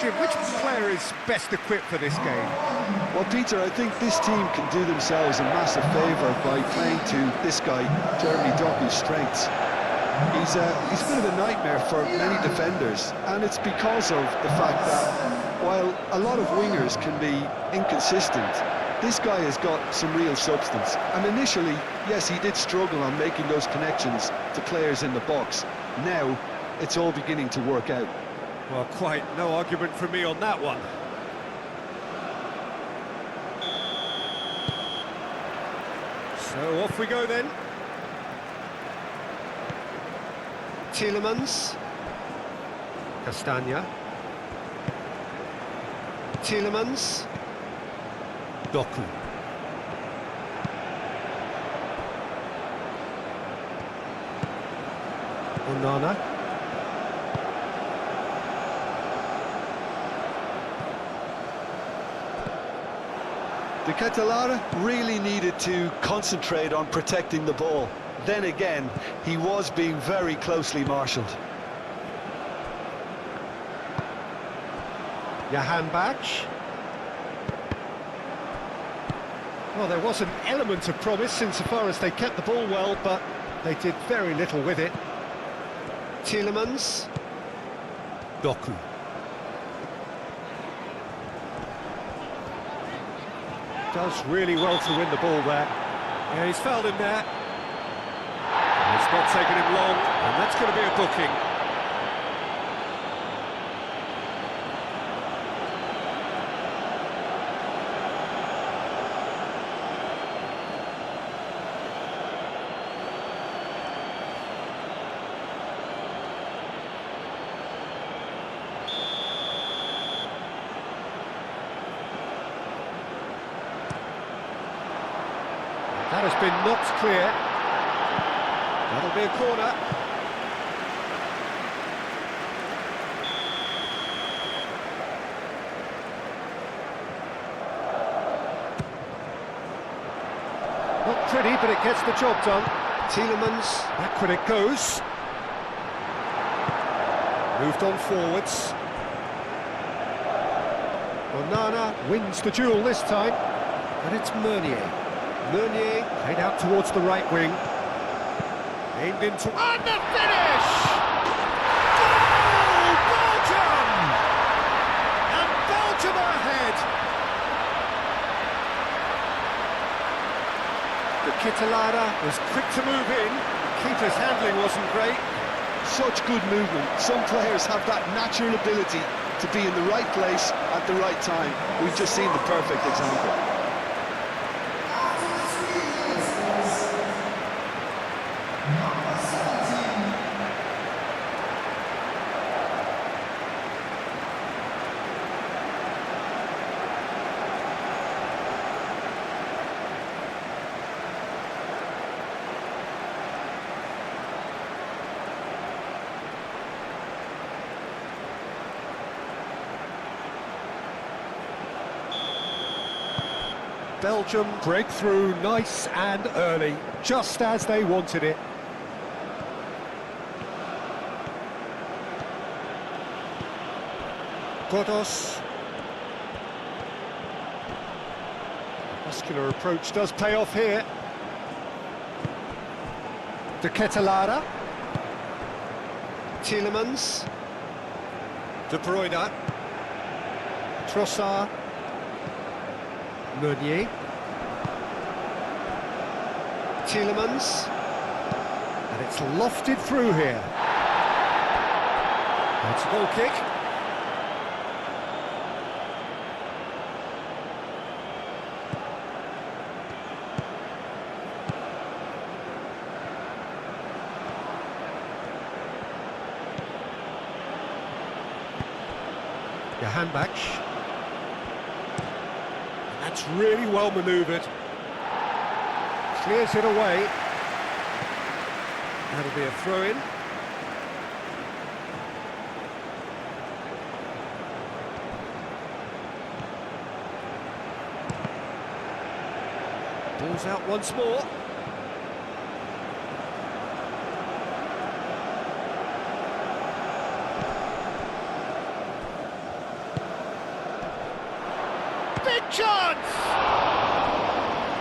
Jim, which player is best equipped for this game? Well, Peter, I think this team can do themselves a massive favour by playing to this guy, Jeremy Doku's strengths. He's a bit of a nightmare for many defenders, and it's because of the fact that while a lot of wingers can be inconsistent, this guy has got some real substance. And initially, yes, he did struggle on making those connections to players in the box. Now, it's all beginning to work out. Well, quite no argument from me on that one. So off we go then. Tielemans. Castagna. Tielemans. Doku. Onana. De Ketelaere really needed to concentrate on protecting the ball. Then again, he was being very closely marshalled. Jahan Bach. Well, there was an element of promise insofar as they kept the ball well, but they did very little with it. Tielemans. Doku. Does really well to win the ball there. Yeah, he's fouled him there. It's not taken him long, and that's going to be a booking. That has been knocked clear. That'll be a corner. Not pretty, but it gets the job done. Tielemans, back when it goes. Moved on forwards. Onana wins the duel this time, but it's Meunier. Meunier played out towards the right wing. Aimed into... And the finish! Goal! Belgium! And Belgium are ahead! The Ketelaere was quick to move in. The keeper's handling wasn't great. Such good movement. Some players have that natural ability to be in the right place at the right time. We've just seen the perfect example. Belgium break through nice and early, just as they wanted it. Godos. Muscular approach does pay off here. De Ketelaere. Tielemans. De Bruyne. Trossard. Meunier. Tielemans. And it's lofted through here. That's a goal kick. Jahan Bach. That's really well manoeuvred. Clears it away. That'll be a throw-in. Ball's out once more. big chance!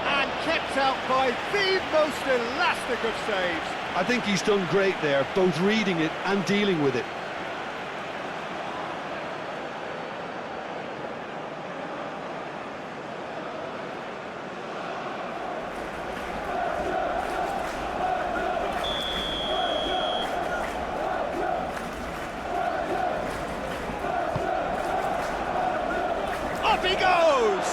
And kept out by the most elastic of saves. I think he's done great there, both reading it and dealing with it. Up he goes!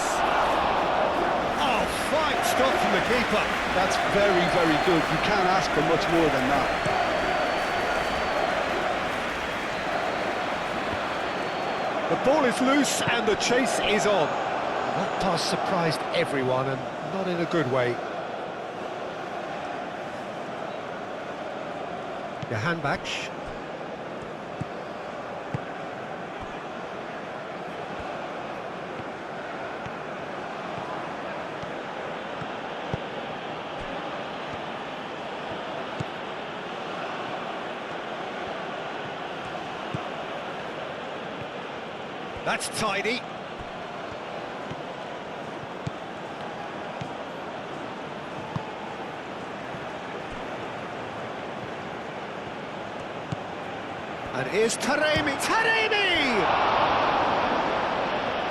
Oh, fine stop from the keeper. That's very, very good. You can't ask for much more than that. The ball is loose and the chase is on. That pass surprised everyone and not in a good way. Johanbach. That's tidy. And here's Taremi. Taremi!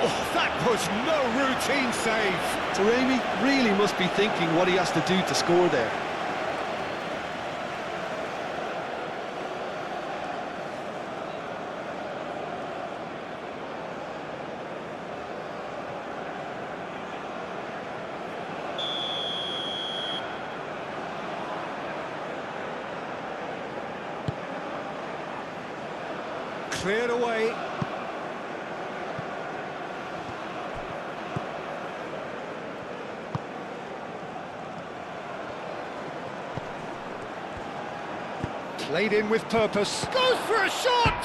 Oh, that was no routine save. Taremi really must be thinking what he has to do to score there. Cleared away. Played in with purpose. Goes for a shot!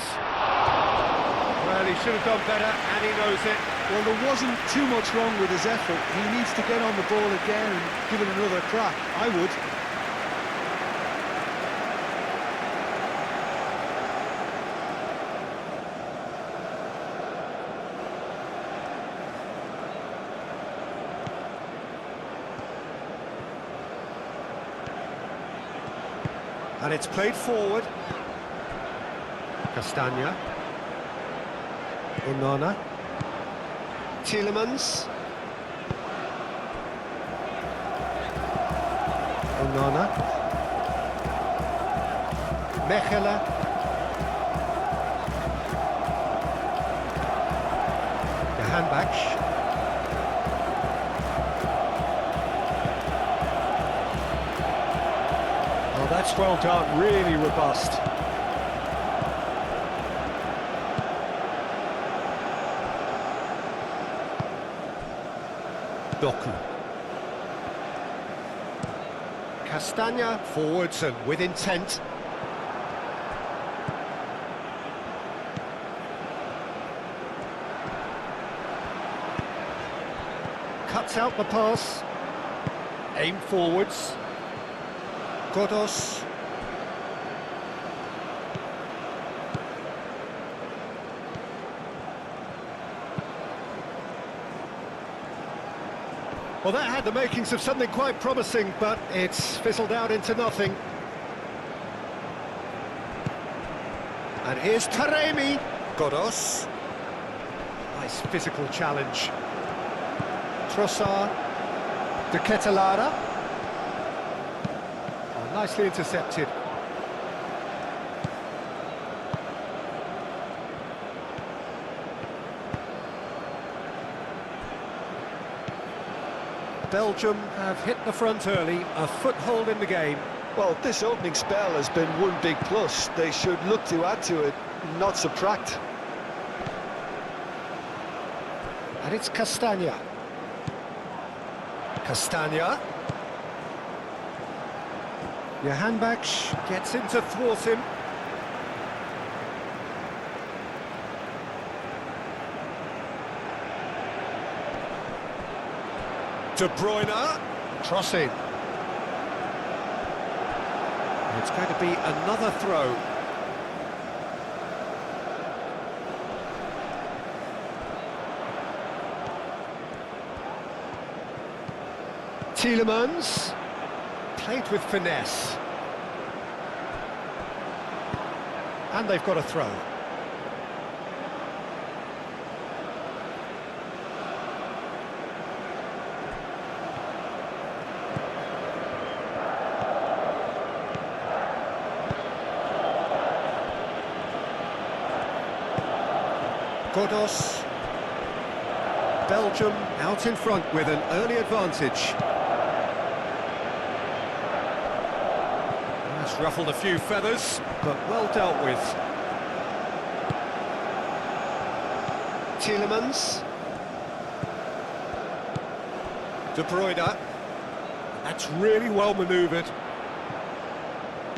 Well, he should have done better, and he knows it. Well, there wasn't too much wrong with his effort. He needs to get on the ball again and give it another crack. I would. And it's played forward. Castagna. Onana. Tielemans. Onana. Mechelen. Johanbach. Oh, that's well done, really robust. Doku. Castagna forwards and with intent. Cuts out the pass. Aim forwards. Godos. Well, that had the makings of something quite promising, but it's fizzled out into nothing. And here's Taremi. Godos. Nice physical challenge. Trossard. De Ketelada. Oh, nicely intercepted. Belgium have hit the front early, a foothold in the game. Well, this opening spell has been one big plus. They should look to add to it, not subtract. And it's Castagna. Castagna. Johanbach gets in to thwart him. De Bruyne, crossing. It's going to be another throw. Tielemans. Played with finesse. And they've got a throw. Godos. Belgium out in front with an early advantage. That's ruffled a few feathers, but well dealt with. Tielemans. De Bruyne. That's really well manoeuvred.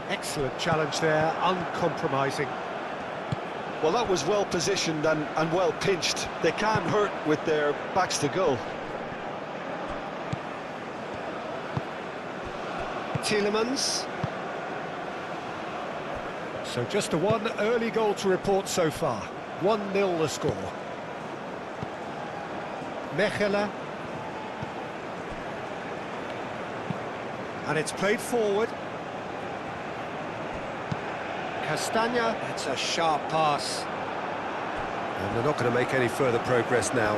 Excellent challenge there, uncompromising. Well, that was well positioned and well pinched. They can't hurt with their backs to goal. Tielemans. So just a one early goal to report so far. 1-0 the score. Mechelen. And it's played forward. Castagna, that's a sharp pass. And they're not going to make any further progress now.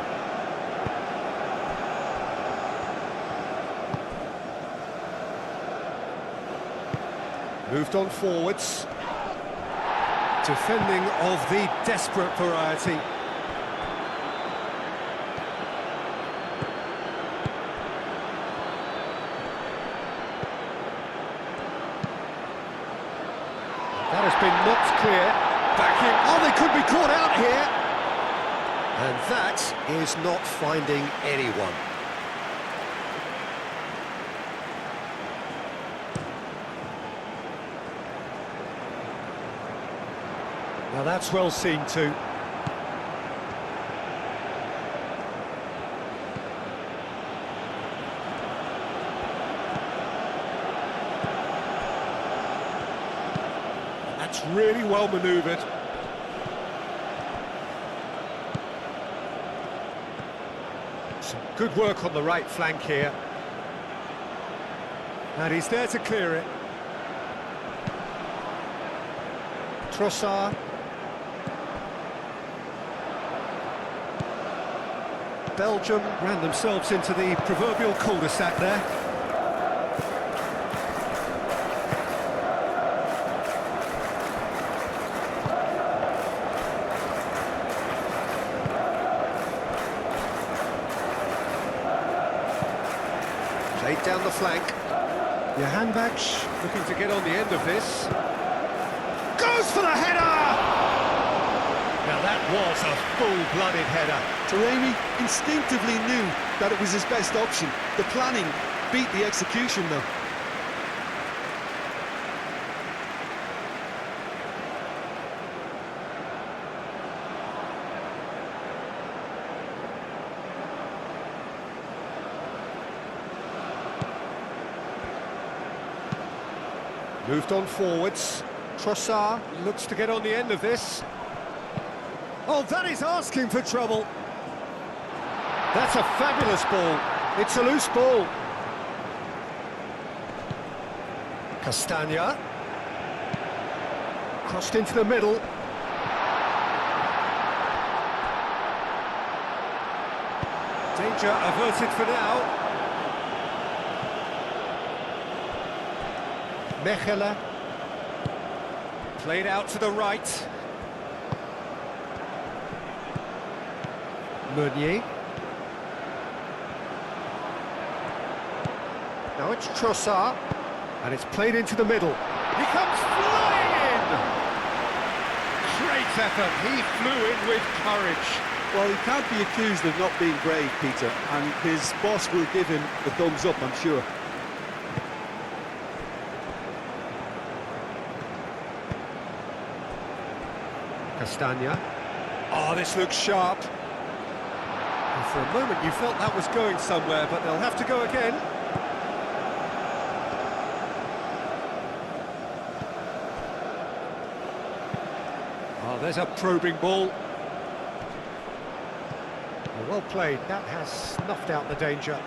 Moved on forwards. Defending of the desperate variety. That has been knocked clear. Back in. Oh, they could be caught out here. And that is not finding anyone. Now that's well seen too. That's really well manoeuvred. Some good work on the right flank here. And he's there to clear it. Trossard. Belgium ran themselves into the proverbial cul-de-sac there. Played down the flank. Johanbach looking to get on the end of this. Goes for the header! Now that was a full-blooded header. Taremi instinctively knew that it was his best option. The planning beat the execution though. Moved on forwards. Trossard looks to get on the end of this. Oh, that is asking for trouble. That's a fabulous ball. It's a loose ball. Castagna. Crossed into the middle. Danger averted for now. Mechelen. Played out to the right. Meunier. Now it's Trossard, and it's played into the middle. He comes flying in! Great effort, he flew in with courage. Well, he can't be accused of not being brave, Peter, and his boss will give him the thumbs up, I'm sure. Castagna. Oh, this looks sharp. And for a moment you felt that was going somewhere, but they'll have to go again. Oh, there's a probing ball. Well played, that has snuffed out the danger.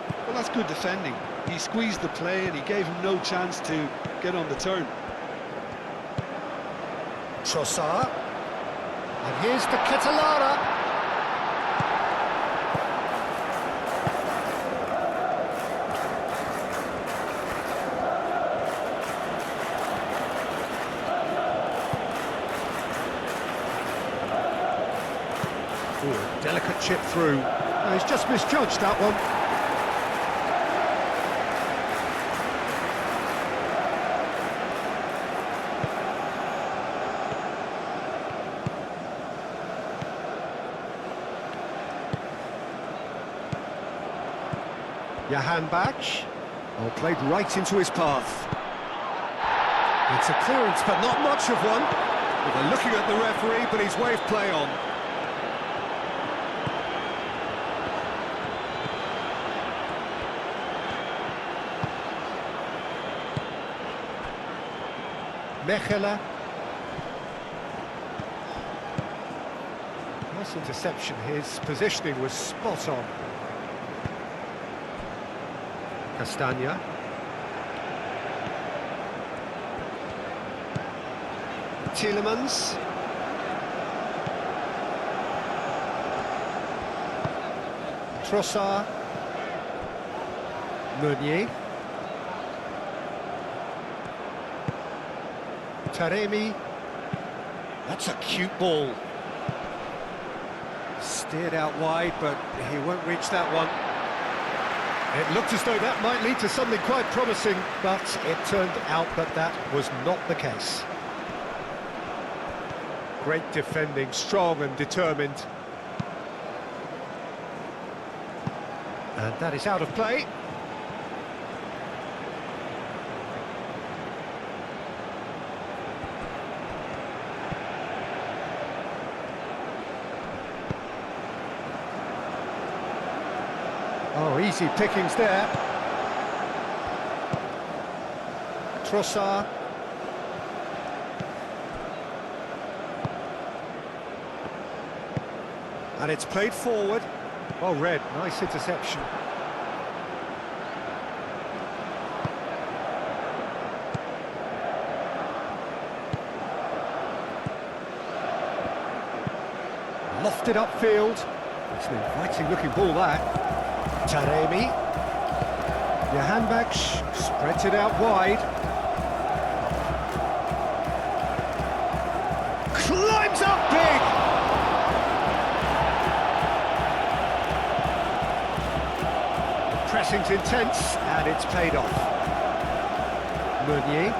Well, that's good defending. He squeezed the play and he gave him no chance to get on the turn. Trossard. And here's the Catalana. Ooh, delicate chip through. Oh, he's just misjudged that one. Johan Bach. Oh, played right into his path. It's a clearance, but not much of one. Well, they're looking at the referee, but he's waved play on. Mechelen. Nice interception. His positioning was spot on. Castagna. Tielemans. Trossard. Meunier. Taremi. That's a cute ball. Steered out wide, but he won't reach that one. It looked as though that might lead to something quite promising, but it turned out that that was not the case. Great defending, strong and determined. And that is out of play. Oh, easy pickings there. Trossard. And it's played forward. Well read, nice interception. Lofted upfield. It's an inviting looking ball that. Taremi. Johan Bach spreads it out wide. Climbs up big! The pressing's intense and it's paid off. Meunier.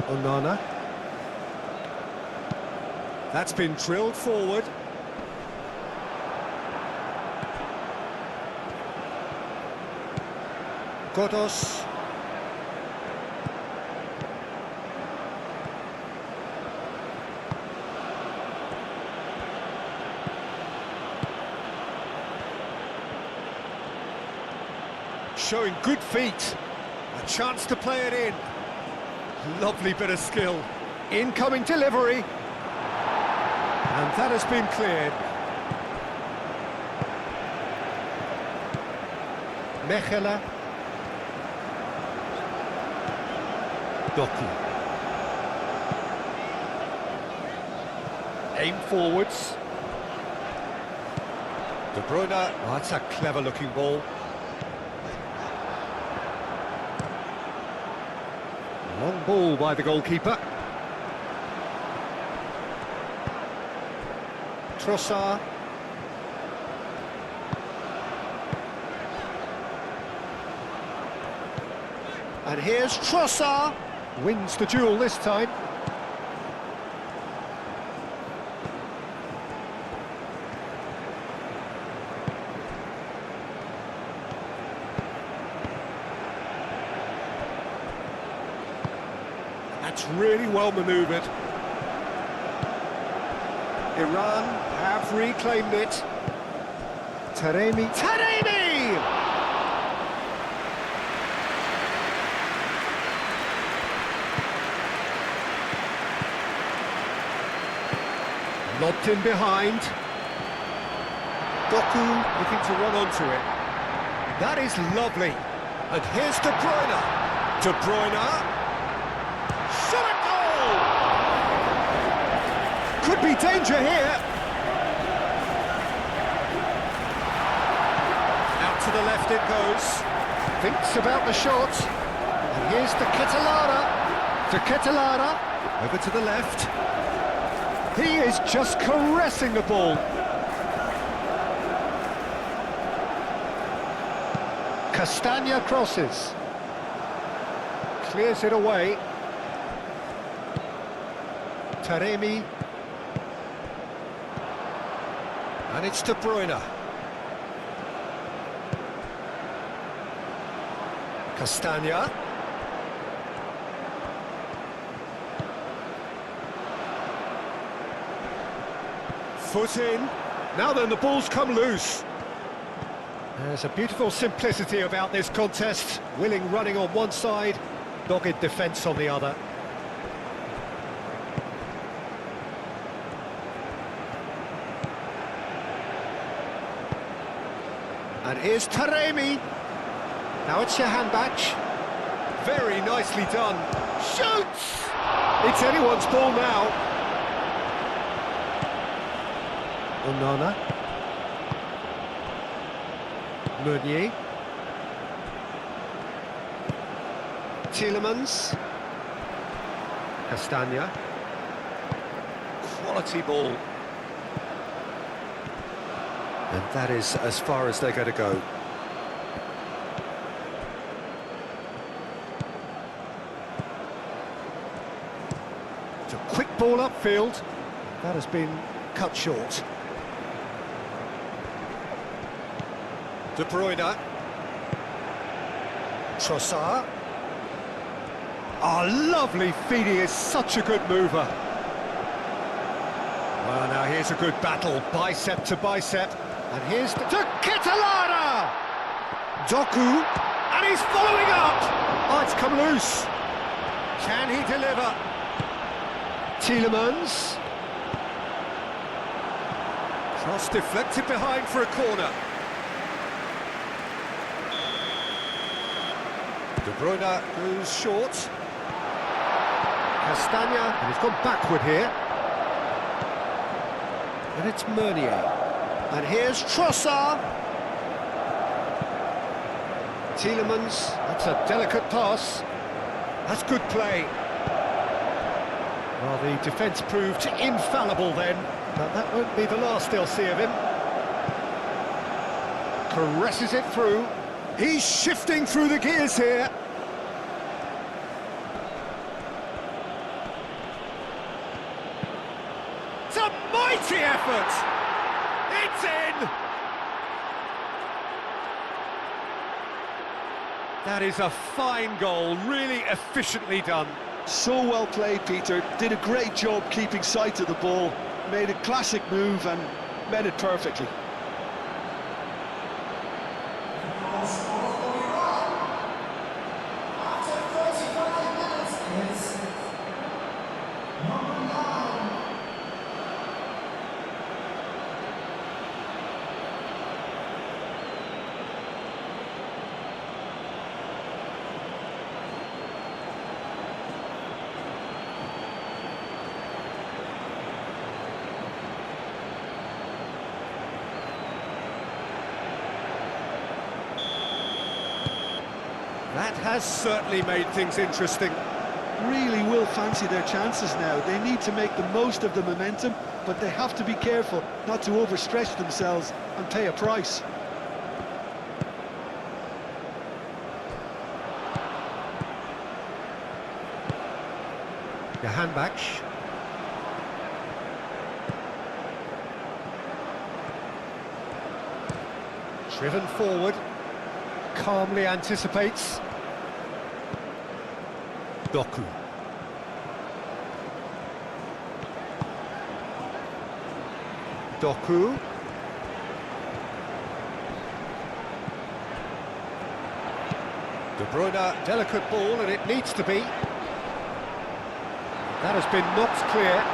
Onana. That's been drilled forward. Godos. Showing good feet. A chance to play it in. Lovely bit of skill. Incoming delivery. And that has been cleared. Mechelen. Doku. Aim forwards. De Bruyne. Oh, that's a clever looking ball. Long ball by the goalkeeper. Trossard. And here's Trossard. Wins the duel this time. That's really well manoeuvred. Iran have reclaimed it. Taremi. Lobbed in behind. Doku looking to run onto it. That is lovely. And here's De Bruyne. De Bruyne. Shot at goal! Could be danger here. Out to the left it goes. Thinks about the shot. And here's De Ketelaere. De Ketelaere. Over to the left. He is just caressing the ball. Castagna crosses. Clears it away. Taremi. And it's De Bruyne. Castagna. Foot in. Now then, the ball's come loose. There's a beautiful simplicity about this contest. Willing running on one side, dogged defence on the other. And here's Taremi. Now it's Jahanbakhsh. Very nicely done. Shoots! It's anyone's ball now. Onana. Meunier. Tielemans. Castagna. Quality ball. And that is as far as they're going to go. It's a quick ball upfield. That has been cut short. De Bruyne. Trossard. Oh, lovely feed. He is such a good mover. Well, now here's a good battle, bicep to bicep. And here's De Ketelaere! Doku, and he's following up! Oh, it's come loose. Can he deliver? Tielemans. Cross deflected behind for a corner. De Bruyne goes short. Castagna, and he's gone backward here. And it's Meunier. And here's Trossard. Tielemans, that's a delicate pass. That's good play. Well, the defence proved infallible then, but that won't be the last they'll see of him. Caresses it through. He's shifting through the gears here. It's a mighty effort! It's in! That is a fine goal, really efficiently done. So well played, Peter. Did a great job keeping sight of the ball. Made a classic move and met it perfectly. That has certainly made things interesting. Really will fancy their chances now. They need to make the most of the momentum, but they have to be careful not to overstretch themselves and pay a price. Jahanbakhsh. Driven forward. Calmly anticipates. Doku. Doku. De Bruyne, delicate ball, and it needs to be. That has been knocked clear.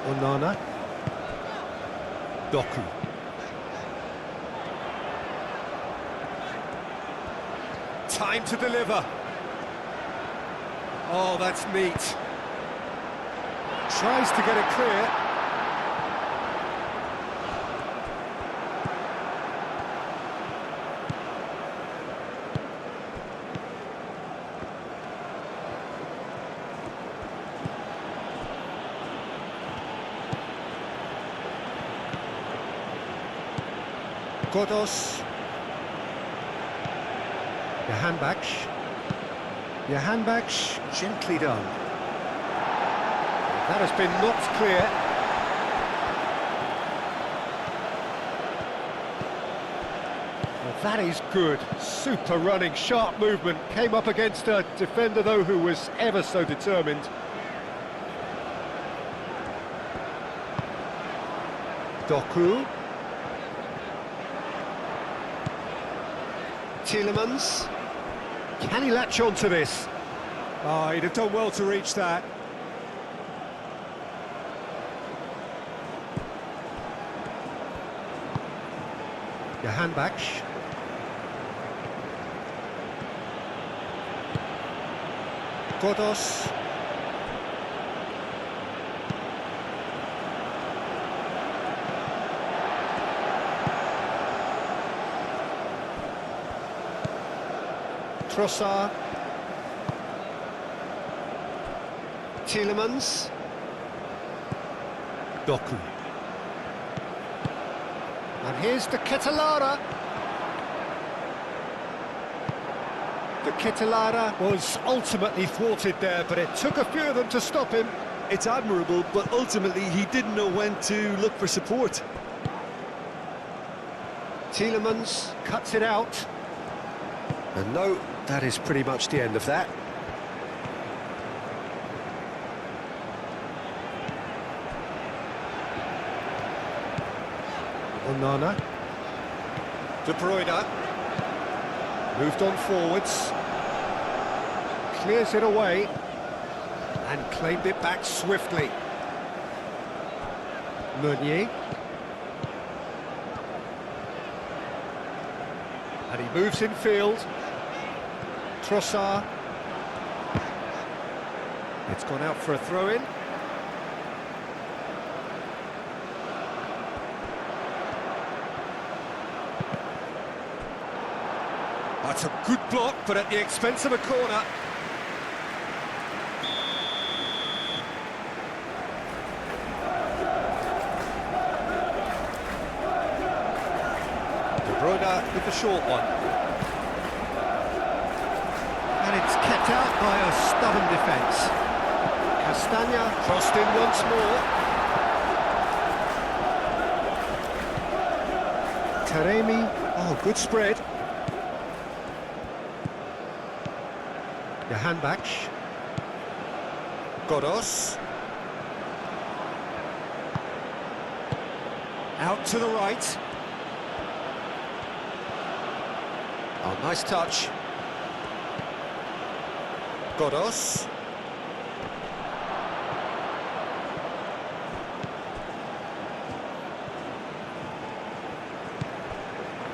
Onana. Doku. Time to deliver. Oh, that's neat. Tries to get it clear. Godos. Johanbach, gently done. That has been knocked clear. Well, that is good. Super running, sharp movement. Came up against a defender, though, who was ever so determined. Doku. Tielemans. Can he latch on to this? Oh, he'd have done well to reach that. Johanbach. Godos. Trossard. Tielemans. Doku. And here's the Ketelara. The Ketelara was ultimately thwarted there, but it took a few of them to stop him. It's admirable, but ultimately he didn't know when to look for support. Tielemans cuts it out. And no, that is pretty much the end of that. Onana. De Bruyne. Moved on forwards. Clears it away. And claimed it back swiftly. Meunier. And he moves in field. Trossard. It's gone out for a throw-in. That's a good block, but at the expense of a corner. De Bruyne with the short one. And it's kept out by a stubborn defence. Castagna crossed in once more. Taremi, oh, good spread. Johanbach. Godos. Out to the right. Oh, nice touch. Godos.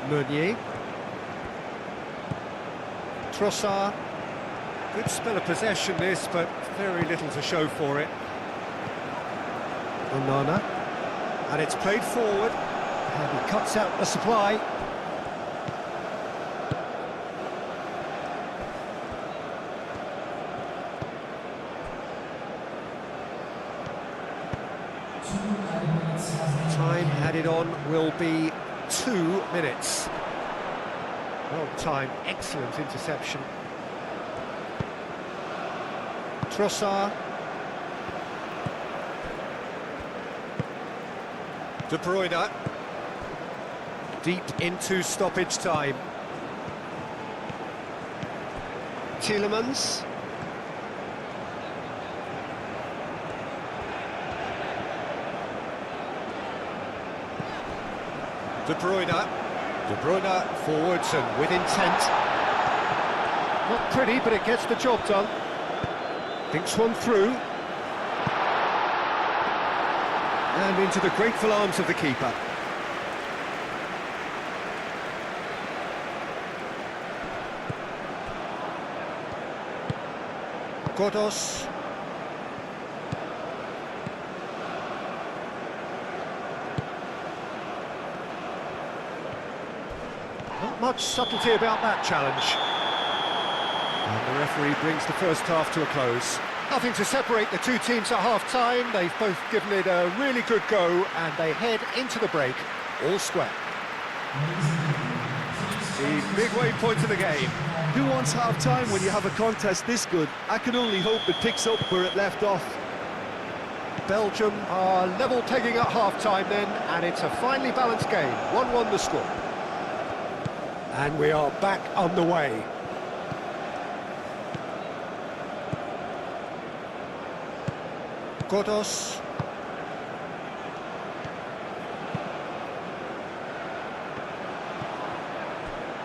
Meunier. Trossard. Good spell of possession this, but very little to show for it. Onana. And it's played forward. And he cuts out the supply. Time added on will be 2 minutes. Well timed, excellent interception. Trossard. De Bruyne. Deep into stoppage time. Tielemans. De Bruyne. De Bruyne forwards and with intent. Not pretty, but it gets the job done. Thinks one through. And into the grateful arms of the keeper. Godos. Not much subtlety about that challenge. And the referee brings the first half to a close. Nothing to separate the two teams at half-time. They've both given it a really good go, and they head into the break all square. The midway point of the game. Who wants half-time when you have a contest this good? I can only hope it picks up where it left off. Belgium are level pegging at half-time then, and it's a finely balanced game. 1-1 the score. And we are back underway. Godos.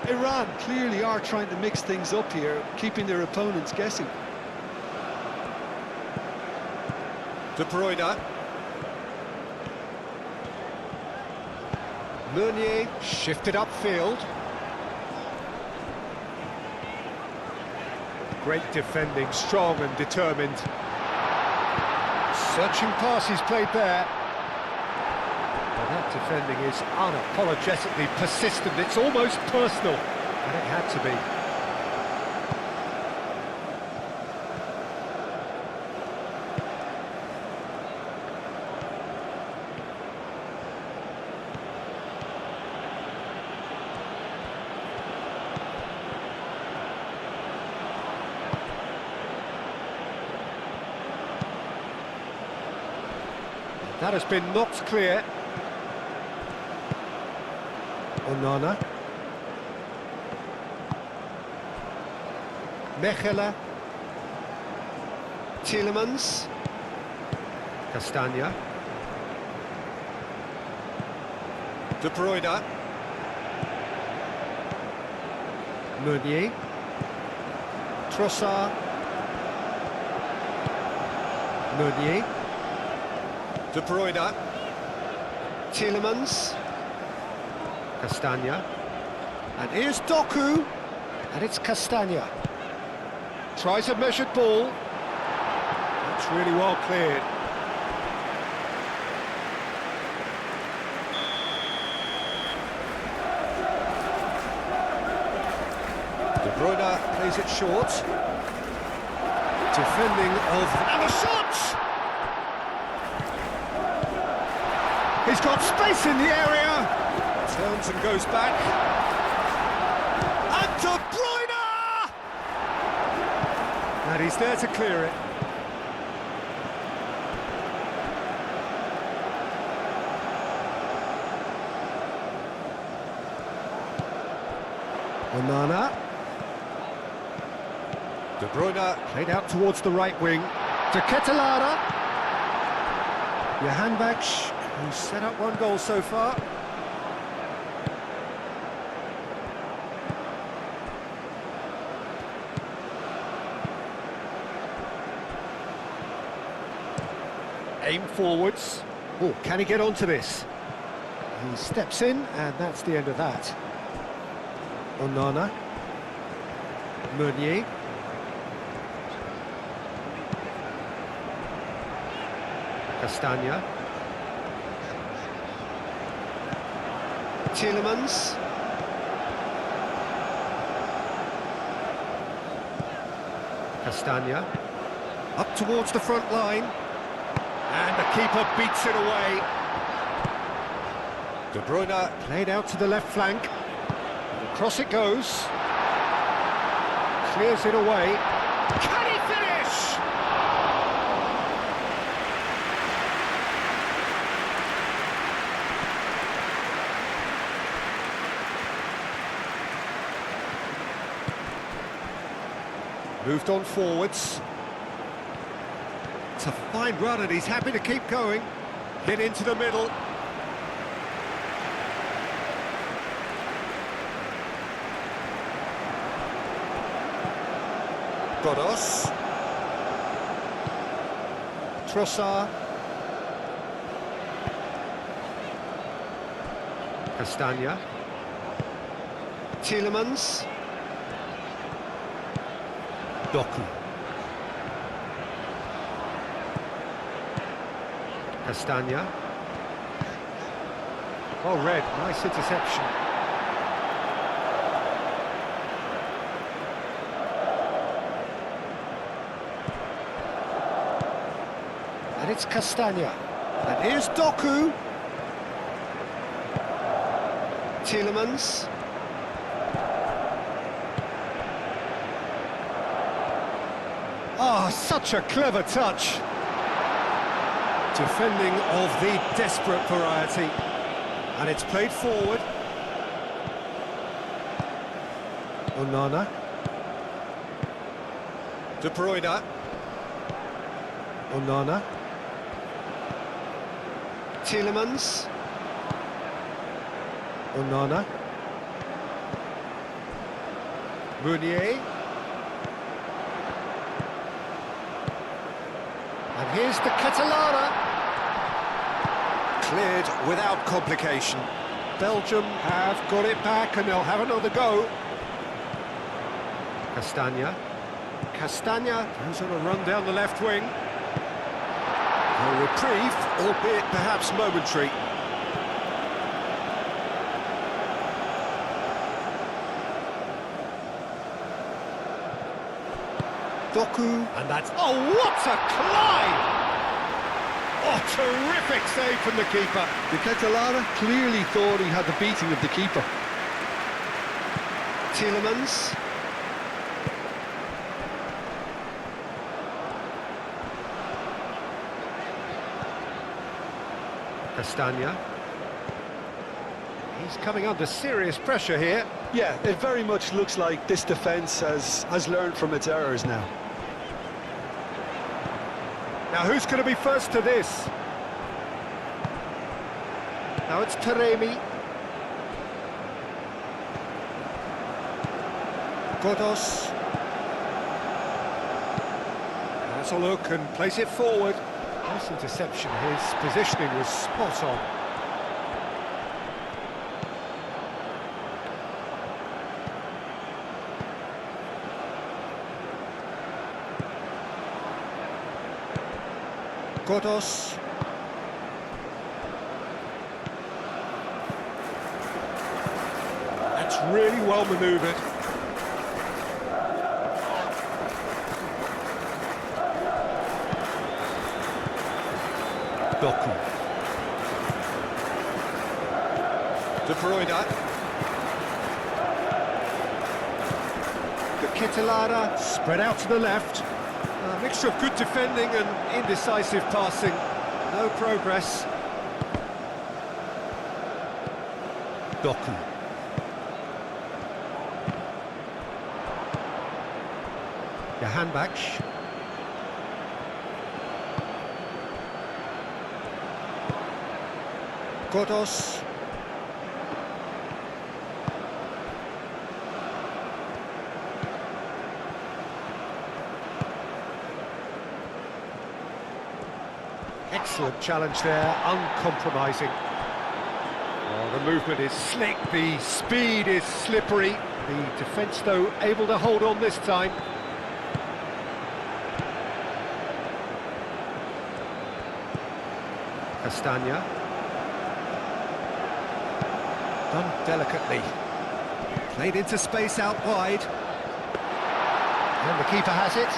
Iran clearly are trying to mix things up here, keeping their opponents guessing. De Bruyne. Meunier shifted upfield. Great defending, strong and determined. Searching pass he's played there. Well, that defending is unapologetically persistent. It's almost personal, and it had to be. That has been knocked clear. Onana. Mechelen. Tielemans. Castagna. De Bruyne. Meunier. Trossard. Meunier. De Bruyne. Tielemans. Castagna. And here's Doku. And it's Castagna. Tries a measured ball. That's really well cleared. De Bruyne plays it short. Defending of... And a shot! He's got space in the area. Turns and goes back. And De Bruyne! And he's there to clear it. Onana. De Bruyne played out towards the right wing. To Ketelada. Johanbach, who's set up one goal so far. Aim forwards. Oh, can he get onto this? He steps in, and that's the end of that. Onana. Meunier. Castagna. Tielemans. Castagna. Up towards the front line. And the keeper beats it away. De Bruyne played out to the left flank. And across it goes. Clears it away. Can he finish? Moved on forwards. It's a fine run and he's happy to keep going. Get into the middle. Godos. Trossard. Castagna. Tielemans. Doku. Castagna. Oh, red, nice interception. And it's Castagna. And here's Doku. Tielemans. Oh, such a clever touch. Defending of the desperate variety. And it's played forward. Onana. De Bruyne. Onana. Tielemans. Onana. Meunier. And here's the Catalana. Cleared without complication. Belgium have got it back and they'll have another go. Castagna. Castagna goes on a run down the left wing. A reprieve, albeit perhaps momentary. Doku, and that's... Oh, what a climb! Oh, terrific save from the keeper. The Catalana clearly thought he had the beating of the keeper. Tielemans. Castagna. He's coming under serious pressure here. Yeah, it very much looks like this defence has learned from its errors now. Now who's going to be first to this? Now it's Taremi. Godos. Has a look and place it forward. Nice interception, his positioning was spot on. Godos. That's really well manoeuvred. Doku. De Bruyne. The Catalana spread out to the left. A mixture of good defending and indecisive passing. No progress. Doku. Jahanbakhsh. Godos. Excellent challenge there, uncompromising. Oh, the movement is slick, the speed is slippery. The defence, though, able to hold on this time. Castagna. Done delicately. Played into space out wide. And the keeper has it.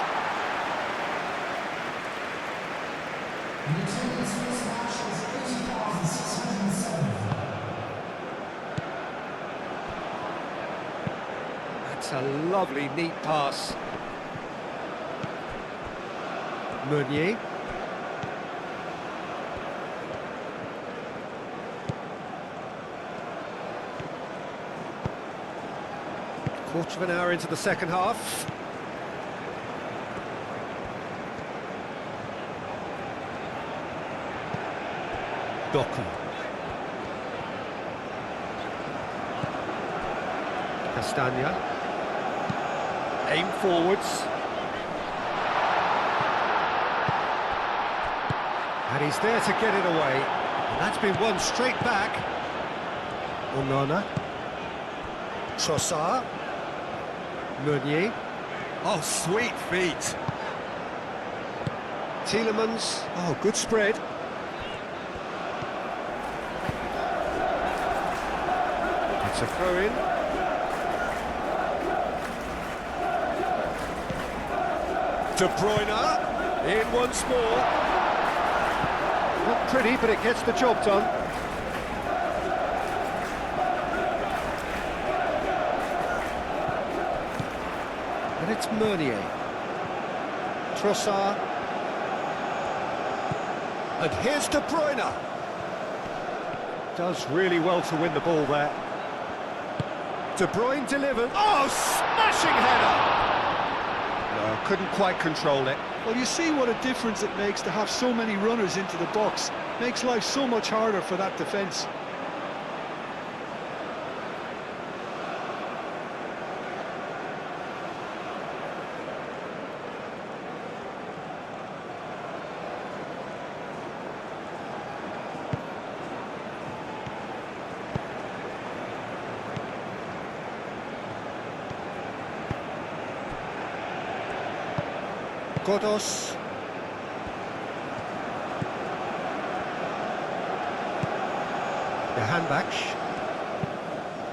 That's a lovely, neat pass. Meunier. Quarter of an hour into the second half. Doku. Castagna. Aim forwards. And he's there to get it away. And that's been won straight back. Onana. Trossard. Meunier. Oh, sweet feet. Tielemans. Oh, good spread. It's a throw-in. De Bruyne. In once more. Not pretty, but it gets the job done. And it's Meunier. Trossard. And here's De Bruyne. Does really well to win the ball there. De Bruyne delivered. Oh, smashing header! No, couldn't quite control it. Well, you see what a difference it makes to have so many runners into the box. Makes life so much harder for that defence. Godos.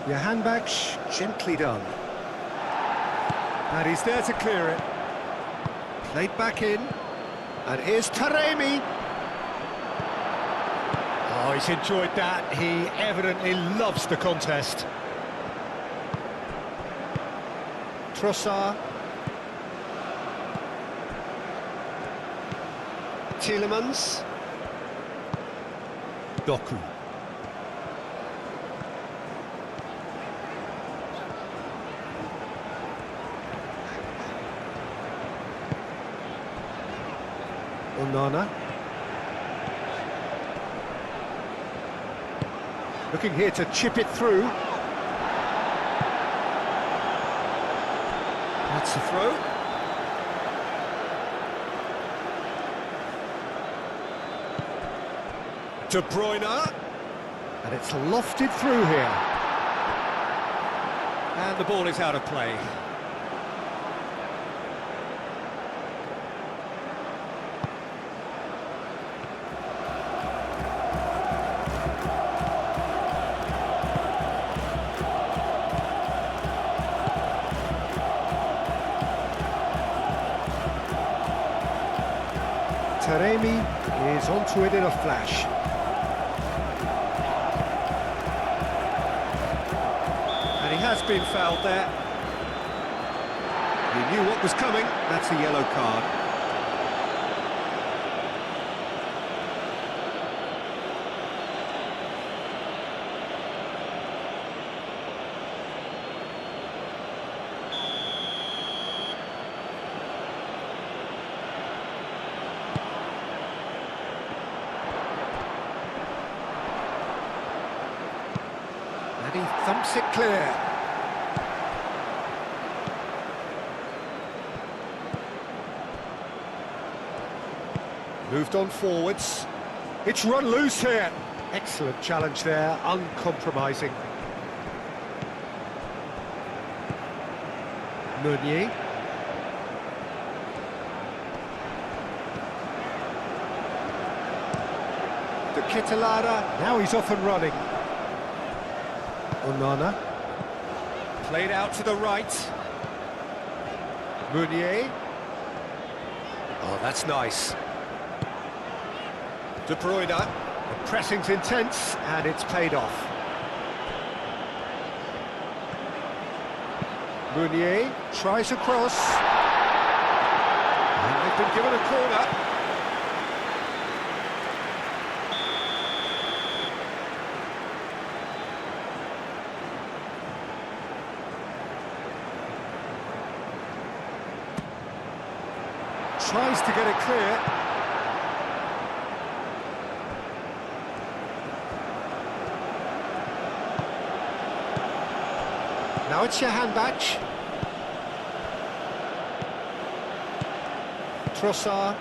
Johanbach, gently done. And he's there to clear it. Played back in. And here's Taremi. Oh, he's enjoyed that. He evidently loves the contest. Trossard. Tielemans. Doku. Onana. Looking here to chip it through. That's a throw. De Bruyne. And it's lofted through here. And the ball is out of play. Taremi is onto it in a flash. And he has been fouled there. He knew what was coming. That's a yellow card. And he thumps it clear. Moved on forwards. It's run loose here. Excellent challenge there, uncompromising. Meunier. De Ketelaere, now he's off and running. Onana. Played out to the right. Meunier. Oh, that's nice. De Bruyne. The pressing's intense, and it's paid off. Meunier tries a cross. And they've been given a corner. Tries to get it clear. Now it's Johanbach. Trossard.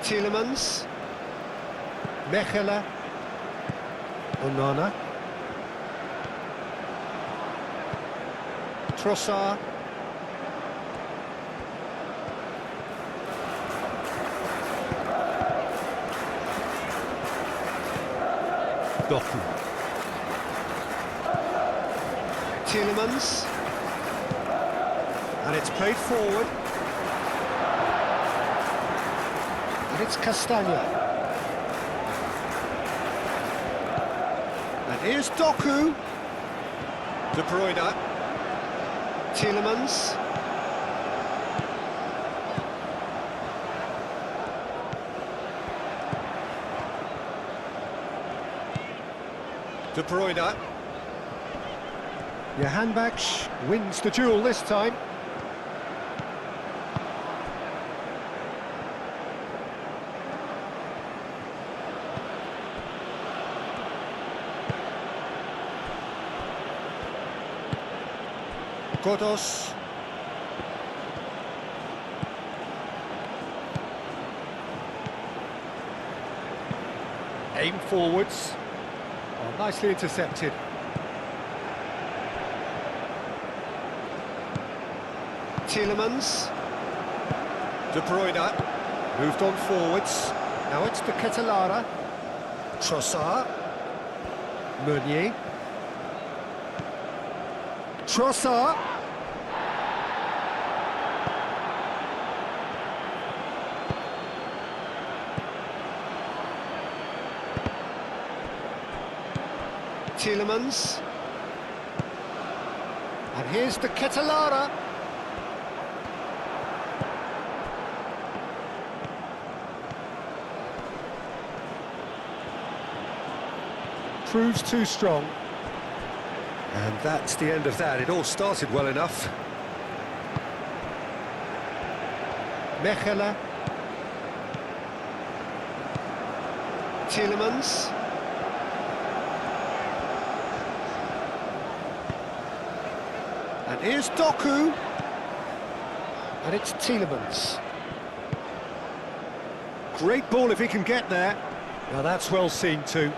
Tielemans. Mechelen. Onana. Trossard. Doku. Tielemans. And it's played forward. And it's Castagna. And here's Doku. De Bruyne. Tielemans. De Bruyne. Johanbach wins the duel this time. Godos. Aim forwards. Oh, nicely intercepted. Tielemans. De Bruyne. Moved on forwards. Now it's the Ketelara. Trossard. Meunier. Trossard. Tielemans. And here's the Ketelara. Proves too strong. And that's the end of that. It all started well enough. Mechelen. Tielemans. And here's Doku. And it's Tielemans. Great ball if he can get there. Now that's well seen too.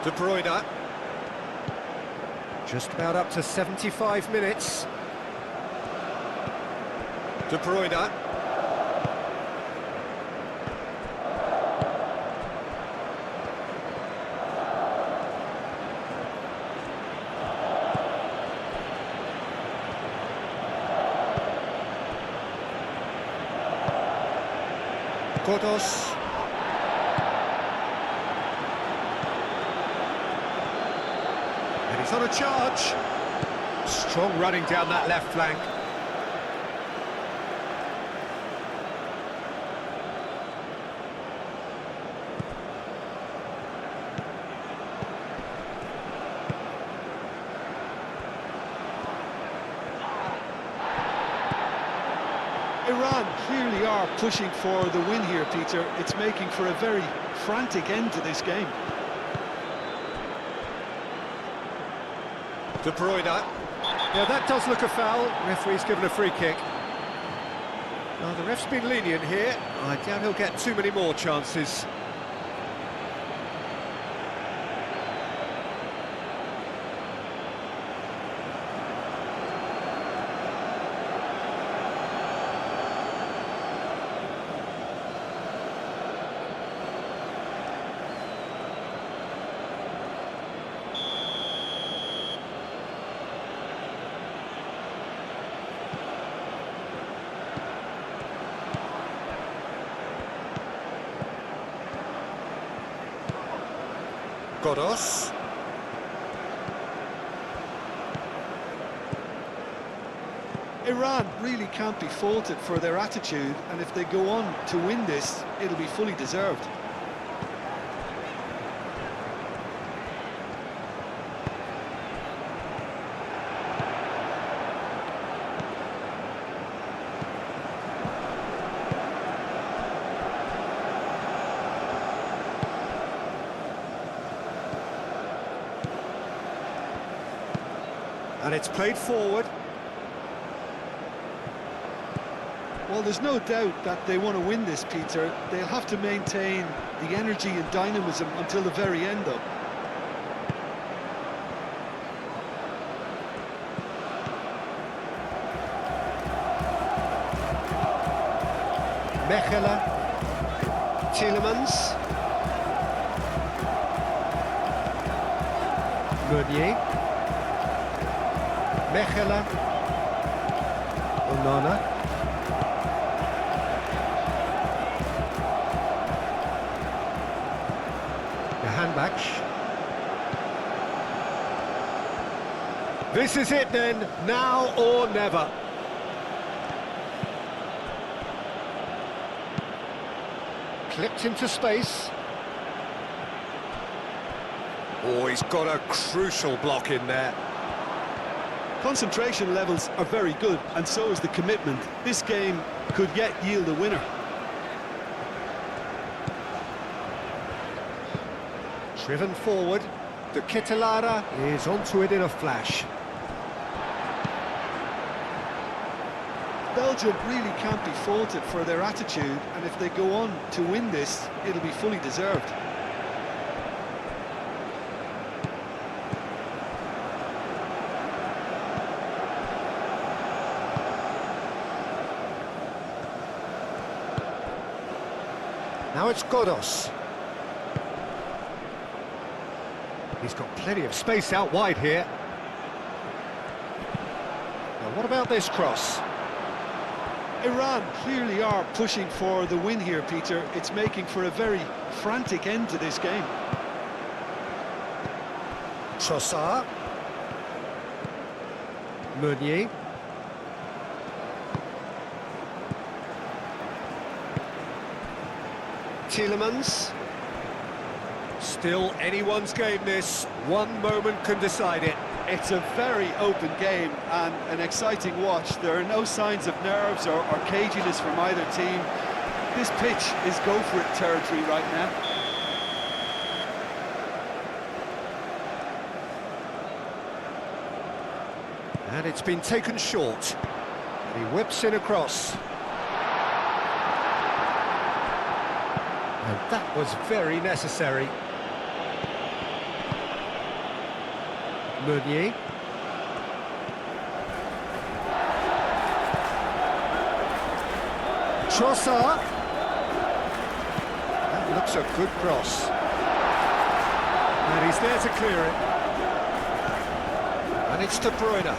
De Bruyne. Just about up to 75 minutes. De Bruyne. Godos. And he's on a charge. Strong running down that left flank. Iran clearly are pushing for the win here, Peter. It's making for a very frantic end to this game. De Bruyne. Yeah, that does look a foul. Referee's given a free kick. Well, the ref's been lenient here. I doubt he'll get too many more chances. Godos. Iran really can't be faulted for their attitude, and if they go on to win this, it'll be fully deserved. And it's played forward. Well, there's no doubt that they want to win this, Peter. They'll have to maintain the energy and dynamism until the very end, though. Mechelen, Tielemans, Meunier, Mechelen, Onana, Handbach. This is it then, now or never. Clipped into space. Oh, he's got a crucial block in there. Concentration levels are very good, and so is the commitment. This game could yet yield a winner. Driven forward, De Ketelaere is onto it in a flash. Belgium really can't be faulted for their attitude, and if they go on to win this, it'll be fully deserved. Now it's Godos. He's got plenty of space out wide here. Now what about this cross? Iran clearly are pushing for the win here, Peter. It's making for a very frantic end to this game. Trossard. Meunier. Tielemans. Still anyone's game this. One moment can decide it. It's a very open game and an exciting watch. There are no signs of nerves or caginess from either team. This pitch is go-for-it territory right now. And it's been taken short. He whips in across. And that was very necessary. Meunier. Trossard. That looks a good cross. And he's there to clear it. And it's De Bruyne.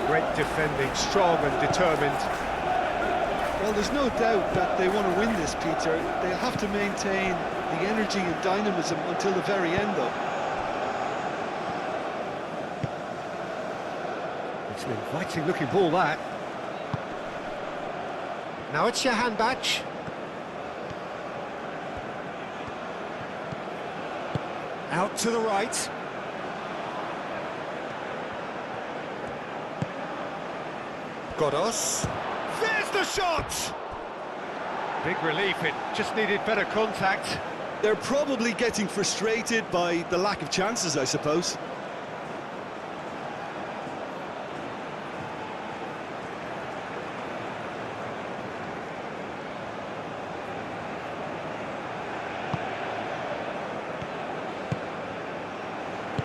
Great defending, strong and determined. Well, there's no doubt that they want to win this, Peter. They'll have to maintain the energy and dynamism until the very end, though. It's an inviting-looking ball, that. Now it's your Handbach. Out to the right. Godos. There's the shot! Big relief, it just needed better contact. They're probably getting frustrated by the lack of chances, I suppose.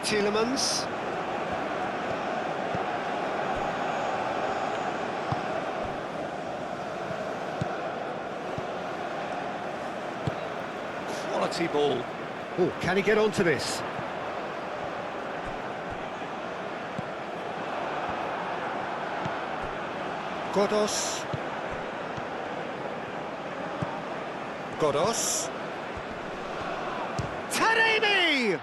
Tielemans. Quality ball. Oh, can he get onto this? Godos. Godos. Taremi!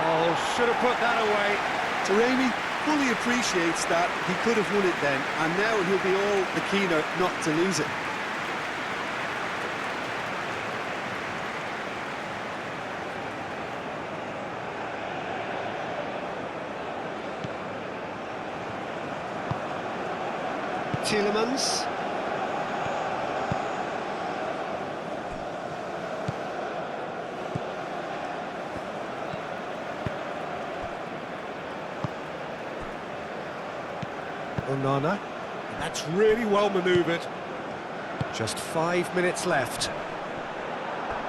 Oh, should have put that away. Taremi fully appreciates that he could have won it then, and now he'll be all the keener not to lose it. Tielemans. Onana. That's really well manoeuvred. Just 5 minutes left.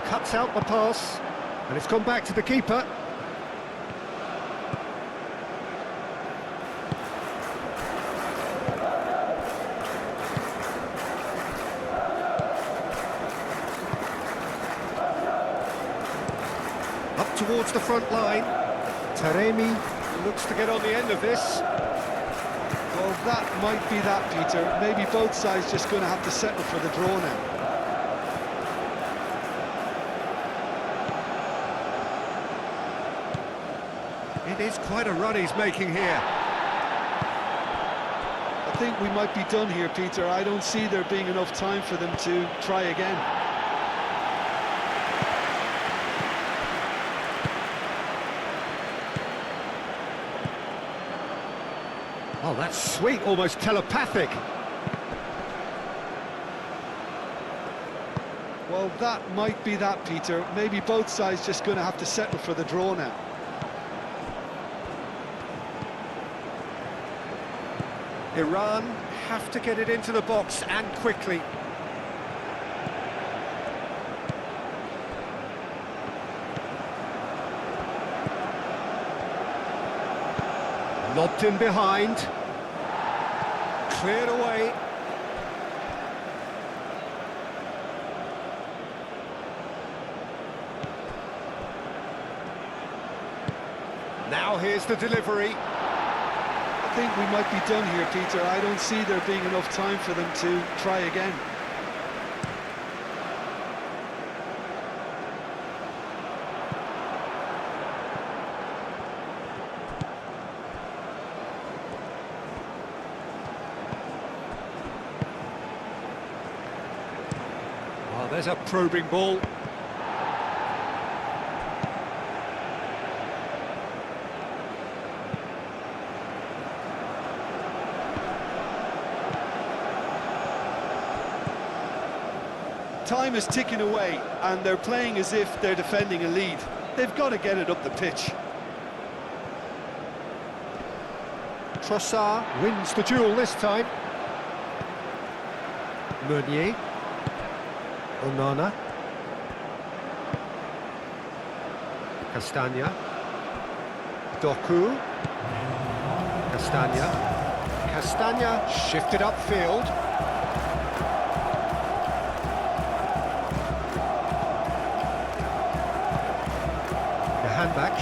Cuts out the pass, and it's gone back to the keeper. Up towards the front line. Taremi looks to get on the end of this. Well, that might be that, Peter. Maybe both sides just going to have to settle for the draw now. It is quite a run he's making here. I think we might be done here, Peter. I don't see there being enough time for them to try again. Oh, that's sweet, almost telepathic. Well, that might be that, Peter. Maybe both sides just going to have to settle for the draw now. Iran have to get it into the box and quickly. Lobbed in behind. Cleared away. Now here's the delivery. I think we might be done here, Peter. I don't see there being enough time for them to try again. Oh, there's a probing ball. Time is ticking away, and they're playing as if they're defending a lead. They've got to get it up the pitch. Trossard wins the duel this time. Meunier. Onana. Castagna. Doku. Castagna. Castagna shifted upfield. Handback.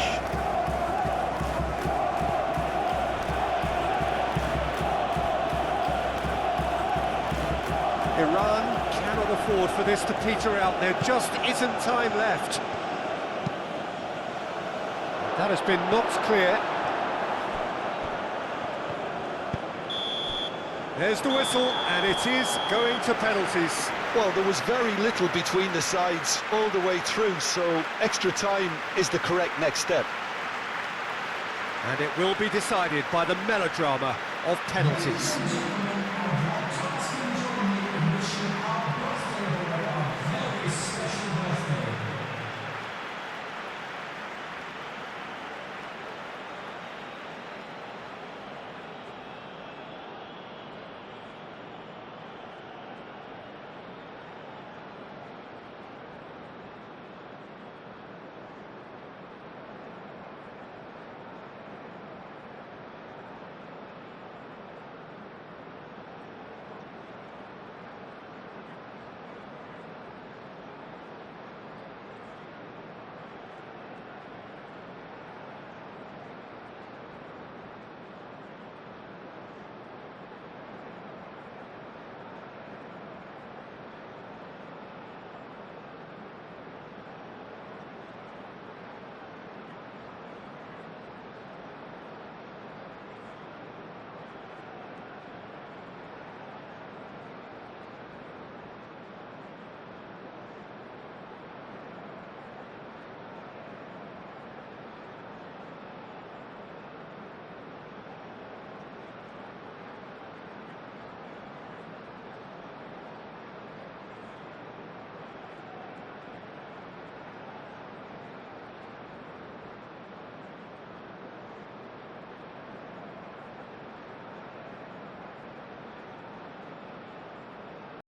Iran cannot afford for this to peter out. There just isn't time left. That has been knocked clear. There's the whistle, and it is going to penalties. Well, there was very little between the sides all the way through, so extra time is the correct next step. And it will be decided by the melodrama of penalties.